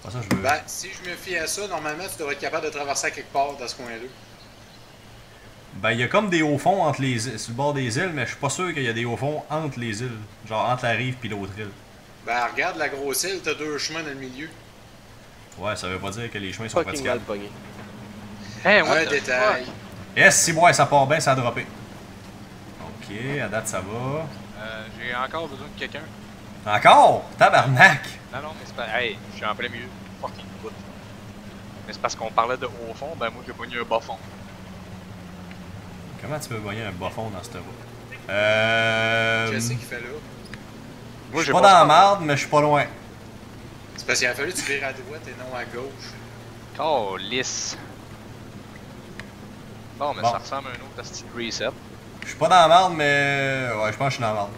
Pas ça, je veux. Ben, si je me fie à ça, normalement, tu devrais être capable de traverser à quelque part dans ce coin-là. Ben, il y a comme des hauts fonds entre les sur le bord des îles, mais je suis pas sûr qu'il y a des hauts fonds entre les îles. Genre entre la rive puis l'autre île. Ben, regarde la grosse île, t'as deux chemins dans le milieu. Ouais, ça veut pas dire que les chemins sont Fucking mal praticables. pogné. Hey, what Un the détail. fuck? Yes, si ouais, ça part bien, ça a droppé. Ok, à date ça va. J'ai encore besoin de quelqu'un. Encore? Tabarnak! Non, non, mais c'est pas. Hey, je suis en plein milieu de fucking route. Mais c'est parce qu'on parlait de haut fond, ben moi j'ai pogné un bas fond. Comment tu peux voyer un bas fond dans cette route? Qu'est-ce qu'il fait là? Je suis pas dans la marde, mais je suis pas loin. C'est parce qu'il a fallu que tu vires à droite et non à gauche. Oh, lisse. Bon, mais Bon. ça ressemble à un autre petit reset. Je suis pas dans la marde, mais. Ouais, je pense que je suis dans la marde.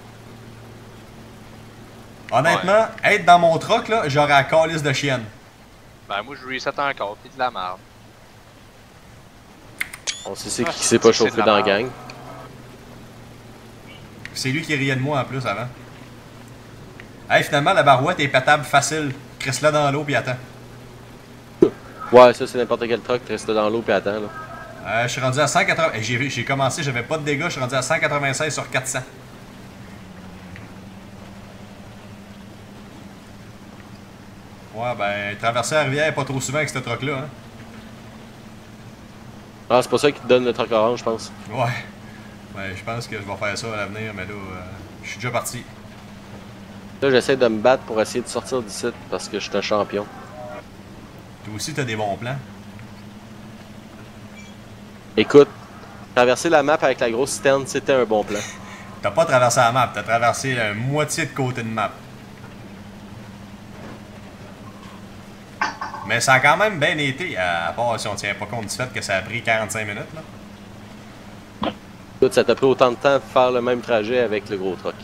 Honnêtement, être dans mon truck, là, j'aurais la calice de chienne. Ben moi je reset encore, pis de la merde. On sait c'est Ah, qui s'est pas c'est de chauffé la dans la merde. gang. C'est lui qui riait de moi en plus avant. Hey, finalement, la barouette est pétable facile. Crisse-la dans l'eau puis attends. Ouais, ça c'est n'importe quel truck, reste dans l'eau puis attends là. Je suis rendu à 180. J'ai commencé, j'avais pas de dégâts, je suis rendu à 196 sur 400. Ouais, ben, traverser la rivière pas trop souvent avec ce truck-là, hein. Ah, c'est pas ça qui te donne le truck orange, je pense. Ouais. Ouais, je pense que je vais faire ça à l'avenir, mais là, je suis déjà parti. Là, j'essaie de me battre pour essayer de sortir du site parce que je suis un champion. Toi aussi, t'as des bons plans. Écoute, traverser la map avec la grosse citerne, c'était un bon plan. T'as pas traversé la map, t'as traversé la moitié de côté de map. Mais ça a quand même bien été, à part si on tient pas compte du fait que ça a pris 45 minutes, là. Écoute, ça t'a pris autant de temps de faire le même trajet avec le gros truck.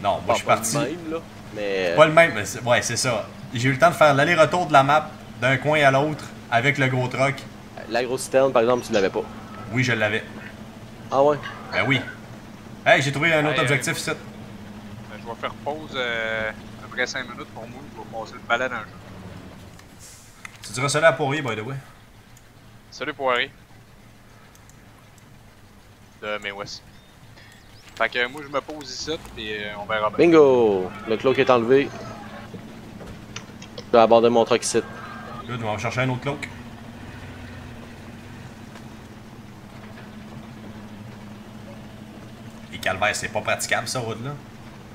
Non, moi je suis Pas parti. le même, là, mais... Pas le même, mais ouais, c'est ça. J'ai eu le temps de faire l'aller-retour de la map d'un coin à l'autre avec le gros truck. La grosse citerne, par exemple, tu l'avais pas. Oui, je l'avais. Ah ouais? Ben oui. Hey, j'ai trouvé un autre Hey, objectif ici. Ben, je vais faire pause après 5 minutes pour moi, je vais passer le balai dans le jeu. Tu diras cela à Poirier, by the way. Salut Poiré. De May West. Fait que moi je me pose ici et on verra bien. Bingo! Le cloak est enlevé. Je vais aborder mon truck ici. Là, on va chercher un autre cloak. Et calvaire, c'est pas praticable, ça, route-là.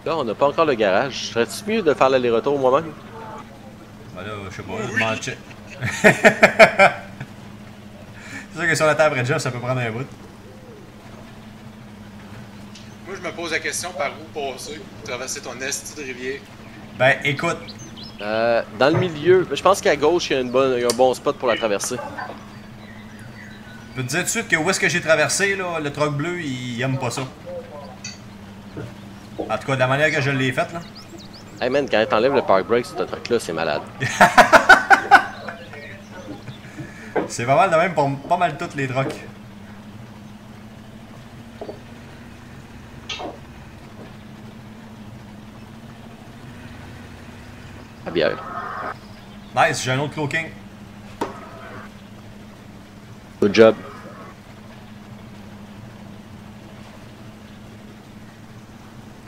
Là, on n'a pas encore le garage. Serait-tu mieux de faire l'aller-retour moi-même? Ben là, je sais pas, je demande check. C'est sûr que sur la table de job, ça peut prendre un bout. Moi, je me pose la question par où passer pour traverser ton esti de rivière. Ben, écoute, Dans le milieu, je pense qu'à gauche, il y a il y a un bon spot pour la traverser. je peux te dire tout de suite que où est-ce que j'ai traversé, là, le truck bleu, il aime pas ça. En tout cas, de la manière que je l'ai faite, là. Hey man, quand t'enlèves le park brake sur ce truck-là, c'est malade. C'est pas mal de même pour pas mal toutes les trucks. La bière. Nice, j'ai un autre cloaking. Good job.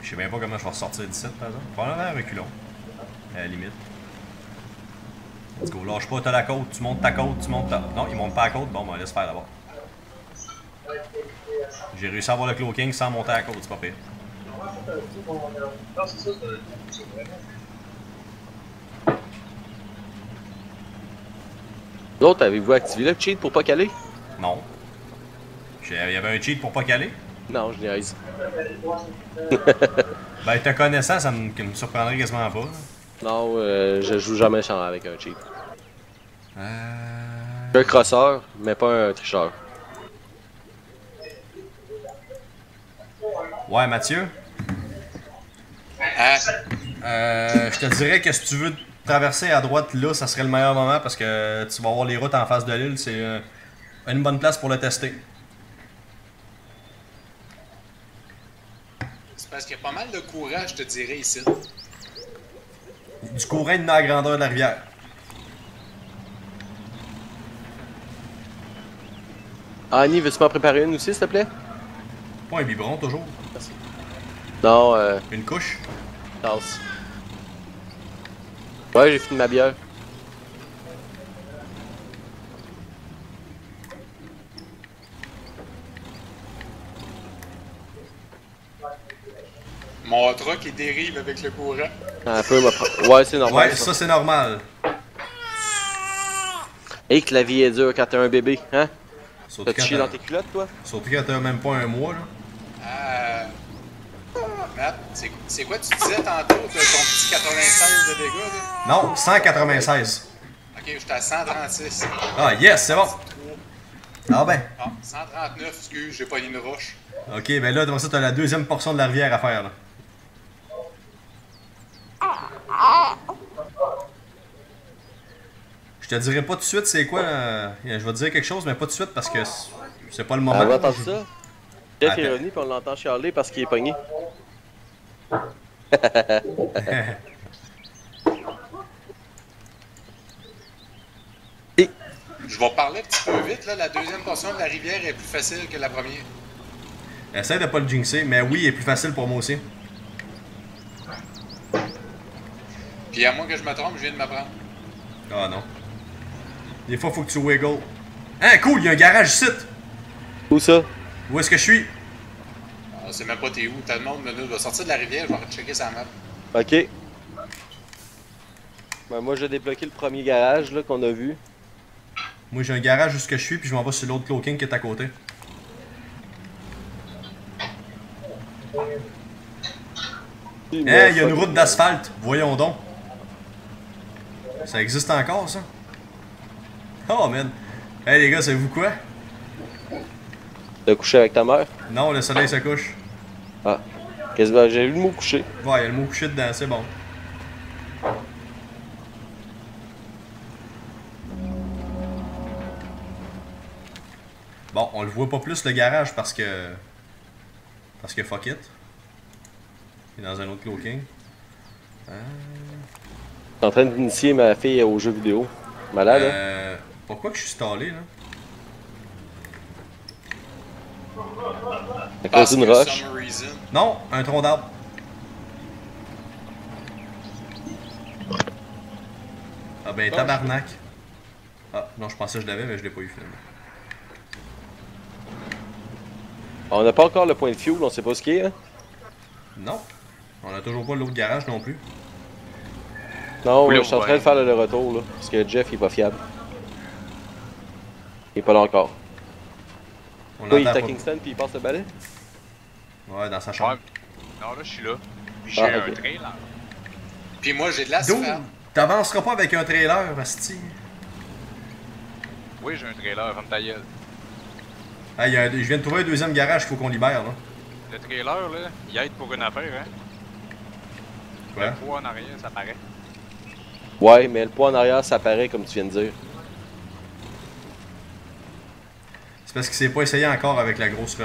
Je sais même pas comment je vais ressortir d'ici, par exemple. Probablement un reculon. À la limite. Let's go, lâche pas, t'as la côte, tu montes ta côte, tu montes ta... Non, il monte pas la côte, bon, ben laisse faire d'abord. J'ai réussi à avoir le cloaking sans monter la côte, c'est pas pire. L'autre, avez-vous activé le cheat pour pas caler? Non. Il y avait un cheat pour pas caler? Non, je niaise. Ben, te connaissant, ça me surprendrait quasiment pas. Non, je joue jamais avec un cheat. Euh... Je suis un crosseur, mais pas un tricheur. Ouais, Mathieu? Hein? Je te dirais que si tu veux traverser à droite là, ça serait le meilleur moment parce que tu vas avoir les routes en face de l'île. C'est une bonne place pour le tester. C'est parce qu'il y a pas mal de courage, je te dirais, ici. Du courant de la grandeur de la rivière. Annie, veux-tu m'en préparer une aussi, s'il te plaît? Pas un biberon, toujours. Non, Une couche. tasse. Ouais, j'ai fini ma bière. Mon truck il dérive avec le courant. Un peu, ouais, c'est normal. Ouais, ça c'est normal. Et que la vie est dure quand t'es un bébé, hein? Surtout T'as-tu chié dans tes culottes, toi? Surtout quand t'as même pas un mois, là. Matt, c'est quoi tu disais tantôt de ton petit 96 de dégâts, là? Non, 196. Ok, j'étais à 136. Ah, yes, c'est bon. Ah ben. Ah, 139, excuse, j'ai pas une roche. Ok, ben là, devant ça, t'as la deuxième portion de la rivière à faire, là. Je te dirai pas tout de suite c'est quoi. Je vais te dire quelque chose, mais pas tout de suite parce que c'est pas le moment. On va entendre ça. Jeff est Attends. revenu puis on l'entend chialer parce qu'il est pogné. Je vais parler un petit peu vite, là. La deuxième portion de la rivière est plus facile que la première. Essaye de pas le jinxer, mais oui, il est plus facile pour moi aussi. Puis à moins que je me trompe, je viens de m'apprendre. Ah non. Des fois, faut que tu wiggle. Ah, cool, il y a un garage ici. Où ça? Où est-ce que je suis? Ah, c'est même pas t'es où. T'as le monde, je vais sortir de la rivière, je vais checker sa map. Ok. Ben, moi, j'ai débloqué le premier garage là qu'on a vu. Moi, j'ai un garage où ce que je suis, puis je m'en vais sur l'autre cloaking qui est à côté. Il y a une route d'asphalte. Voyons donc. Ça existe encore, ça? Oh, man. Hey, les gars, savez-vous quoi? T'as couché avec ta mère? Non, le soleil se couche. Ah. Qu'est-ce que j'ai vu le mot coucher? Ouais, il y a le mot couché dedans, c'est bon. Bon, on le voit pas plus le garage parce que fuck it. Il est dans un autre cloaking. Je suis en train d'initier ma fille aux jeux vidéo. Malade, hein? Pourquoi que je suis stallé, là? À cause d'une roche. some reason. Non, un tronc d'arbre. Ah ben, tabarnak. Ah, non, je pensais que je l'avais, mais je l'ai pas eu finalement. On n'a pas encore le point de fuel, on sait pas ce qu'il est, hein? Non. On a toujours pas l'autre garage non plus. Non, Oui, je suis en train de faire le retour, là. Parce que Jeff, il est pas fiable. Il est pas là encore. On Toi, il est l'entend à pas. Kingston puis il passe le balai? Ouais, dans sa chambre. Ouais. Non, là, je suis là. Puis j'ai Ah, un ok. trailer. Puis moi, j'ai de D'où? l'asphalte. T'avanceras pas avec un trailer, asti. Oui, j'ai un trailer, ferme ta gueule. Ah, je viens de trouver un deuxième garage qu'il faut qu'on libère, là. Le trailer, là, il aide pour une affaire, hein. Quoi? Le poids en arrière, ça paraît. Ouais, mais le poids en arrière, ça paraît comme tu viens de dire. C'est parce qu'il s'est pas essayé encore avec la grosse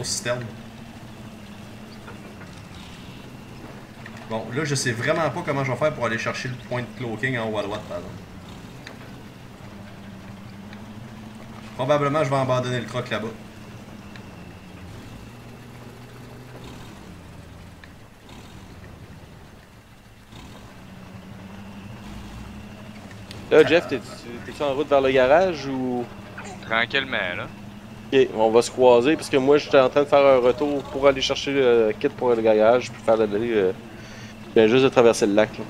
citerne. Bon, là, je sais vraiment pas comment je vais faire pour aller chercher le point de cloaking en haut à droite, par exemple. Probablement, je vais abandonner le croc là-bas. Là, Jeff, t'es-tu en route vers le garage ou... Tranquillement, là. Ok, on va se croiser parce que moi, j'étais en train de faire un retour pour aller chercher le kit pour le garage, puis faire le délai. Je viens juste de traverser le lac, là.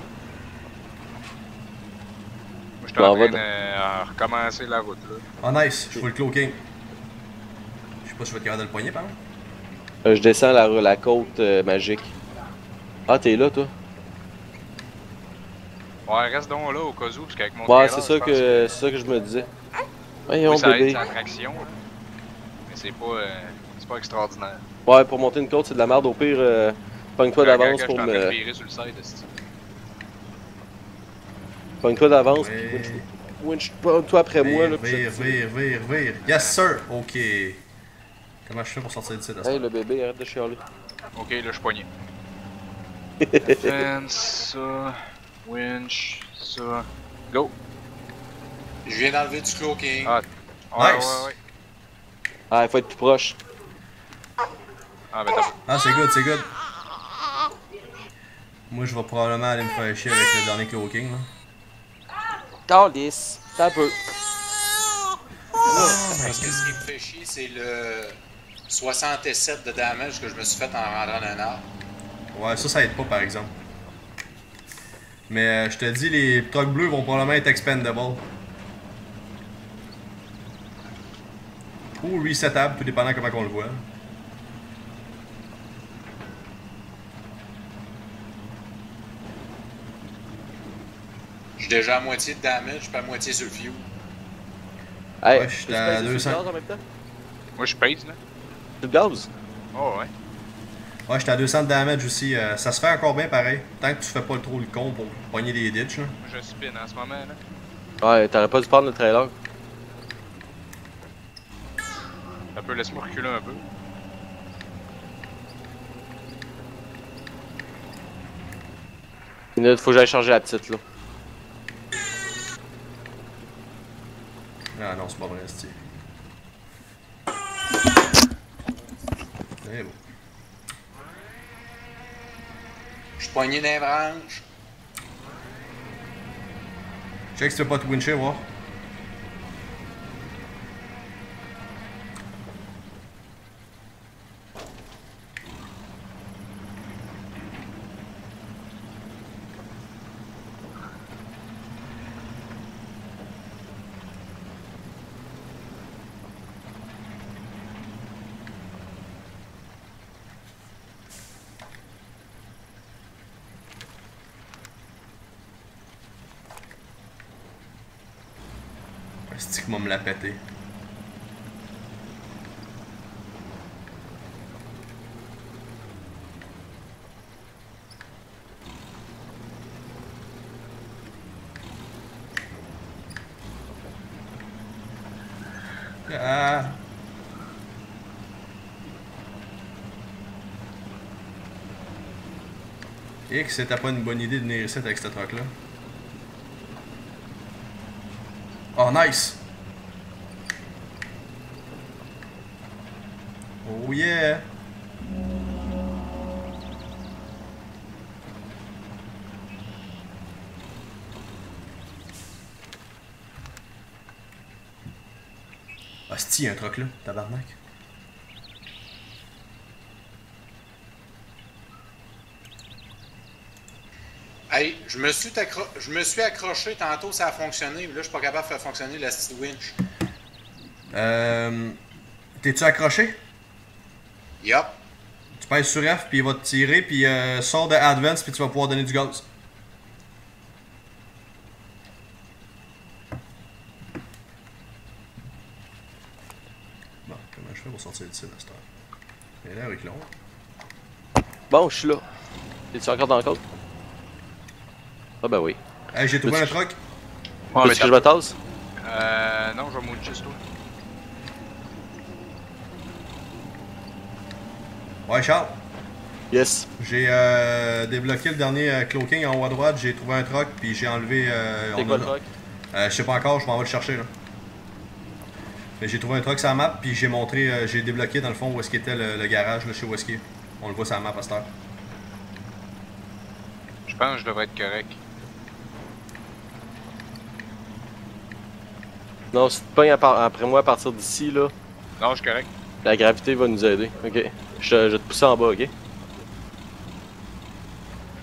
Moi, je suis en train de recommencer la route, là. Ah, nice, je fais le cloaking. Je sais pas si je vais être capable de le poigner, par exemple. Je descends la côte magique. Ah, t'es là, toi? Ouais, reste donc là au cas où, parce qu'avec mon Ouais, trailer, c'est ça je pense que c'est ça que je me disais. Voyons, oui, ça aide bébé. sa traction, là. Mais c'est pas extraordinaire. Ouais, pour monter une côte, c'est de la merde. Au pire, pogne-toi d'avance pour Je suis en train de me... virer sur le side, esti. Pogne-toi d'avance, Ouais. puis pogne-toi après moi, là. puis Vire. Yes, sir. Ok. Comment je fais pour sortir d'ici, là? Hey, le bébé, arrête de chialer. Ok, là, je suis poigné. Fence, ça. Winch, ça. Go! Je viens d'enlever du cloaking. Ah, ouais, Nice. ouais. Ah, il faut être plus proche. Ah, ben t'as. Ah, c'est good, c'est good. Moi, je vais probablement aller me faire chier avec le dernier cloaking, là. Calice. Ça peut. Parce que ce qui me fait chier, c'est le 67 de damage que je me suis fait en rentrant dans un arbre. Ouais, ça aide pas, par exemple. Mais je te dis, les trucks bleus vont probablement être expendable. Ou resetable, tout dépendant comment on le voit. J'ai déjà à moitié de damage, pas à moitié sur le fuel. Hey, Ouais, j'étais à 200. En même temps? Moi, je pèse, là. Tu le gaz? Oh, ouais. Ouais, j'étais à 200 de damage aussi. Ça se fait encore bien pareil. Tant que tu fais pas trop le con pour pogner des ditches, là. Moi, je spin en ce moment, là. Ouais, t'aurais pas dû prendre le trailer. Un peu, laisse-moi reculer un peu. Minute, faut que j'aille charger la petite, là. Ah non, c'est pas vrai, c'est. C'est bon. Je suis poigné dans les branches. Check si tu veux pas te wincher, voir. C'est que moi me l'a pété. Ah. Et que c'était pas une bonne idée de venir ici avec ce truc là. Oh nice! Oh yeah! Hostie, un truc là, tabarnak. Hey, je me suis accroché tantôt, ça a fonctionné, mais là, je suis pas capable de faire fonctionner la petite winch. T'es-tu accroché? Yup. Tu pèses sur F, puis il va te tirer, puis sors de Advance, puis tu vas pouvoir donner du gaz. Bon, comment je fais pour sortir d'ici, à cette heure? Il est là avec l'autre. Bon, je suis là. Es-tu encore dans le code? Ah ben oui. Hey, j'ai trouvé un truc. Ouais, Veux-tu que je me tasse? Non, je vais mourir juste toi. Ouais, Charles. Yes. J'ai débloqué le dernier cloaking en haut à droite, j'ai trouvé un truck, puis j'ai enlevé. C'est quoi le truc? Je sais pas encore, je m'en vais le chercher là. Mais j'ai trouvé un truck sur la map, puis j'ai montré, j'ai débloqué dans le fond où est-ce qu'était le garage là, chez Wesky. On le voit sur la map à cette heure. Je pense que je devrais être correct. Non, si tu te pognes après moi à partir d'ici, là, Non, je suis correct. la gravité va nous aider. Ok. Je vais te pousser en bas, ok?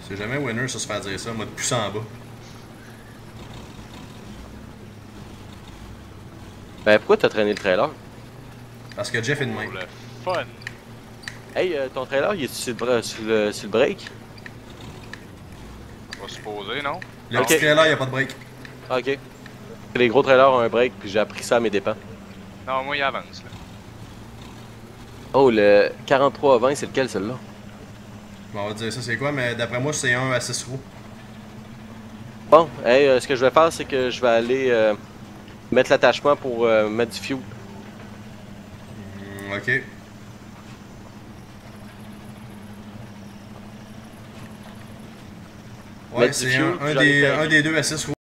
C'est jamais winner ça se faire dire ça, moi de pousser en bas. Ben pourquoi t'as traîné le trailer? Parce que Jeff est de Pour même. le fun. Hey, ton trailer, il est sur le break? On va supposer, non? Le Ok. petit trailer, y a pas de break. Ah, ok. Les gros trailers ont un break, puis j'ai appris ça à mes dépens. Non, moi, il avance, là. Oh, le 43 à 20, c'est lequel, celle-là? Bon, on va te dire ça c'est quoi, mais d'après moi c'est un à 6 roues. Bon, hey, ce que je vais faire, c'est que je vais aller mettre l'attachement pour mettre du fuel. Ok. Ouais, Mettre du c'est fuel, un j'en ai des, perdu. un des deux à 6 roues.